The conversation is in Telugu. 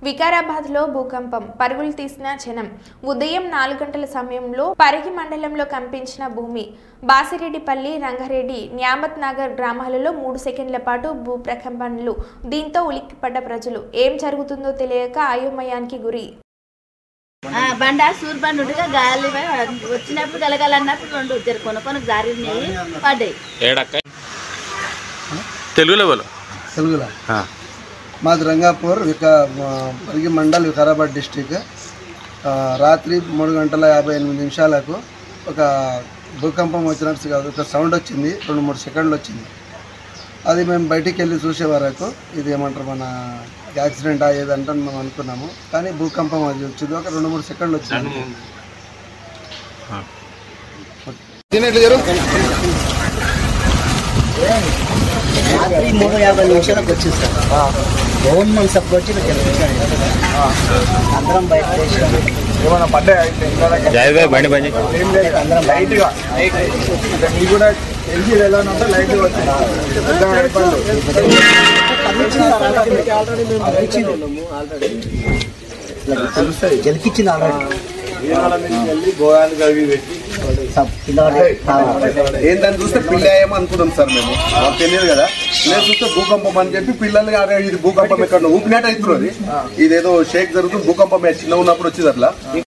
వికారాబాద్లో భూకంపం పరుగులు తీసిన జనం. ఉదయం 4 గంటల సమయంలో పరిగి మండలంలో కంపించిన భూమి. బాసిరెడ్డిపల్లి, రంగారెడ్డి, న్యామత్ నగర్ గ్రామాలలో 3 సెకండ్ల పాటు భూప్రకంపనలు. దీంతో ఉలిక్కిపడ్డ ప్రజలు. ఏం జరుగుతుందో తెలియక అయోమయానికి గురి. బండ సూర్ బండి ఉండగా గాలి వచ్చినప్పుడు కలగాలన్నప్పుడు రెండు కొనుక్కొని దారి పడ్డాయి. తెలుగులో మాది రంగాపూర్ పరిగి మండల్ వికారాబాద్ డిస్టిక్. రాత్రి 3 గంటల 58 నిమిషాలకు ఒక భూకంపం వచ్చినట్టు కాదు, ఒక సౌండ్ వచ్చింది. 2-3 సెకండ్లు వచ్చింది. అది మేము బయటికి వెళ్ళి చూసే వరకు ఇది ఏమంటారు మన యాక్సిడెంట్ అయ్యేదంటే మేము అనుకున్నాము. కానీ భూకంపం అది వచ్చింది, ఒక 2-3 సెకండ్లు వచ్చింది. రాత్రి 3:50 నిమిషాలకు వచ్చింది సార్. గవర్నమెంట్ సబ్బు వచ్చి అందరం బయట ఏమన్నా పడ్డాయి అందరం లైట్గా కూడా ఎల్జీ ఎలా ఉంటే లైట్గా వచ్చింది గెలికిచ్చింది ఆల్రెడీ గోయానికి అవి పెట్టి ఏంటని చూస్తే పిల్ల ఏమో అనుకున్నాం సార్. మాకు తెలియదు కదా. నేను చూస్తే భూకంపం అని చెప్పి పిల్లల్ని అరే ఇది భూకంపం ఎక్కడ ఊపినట్టు అవుతున్నది, ఇదేదో షేక్ జరుగుతుంది, భూకంపం చిన్న ఉన్నప్పుడు వచ్చింది అట్లా.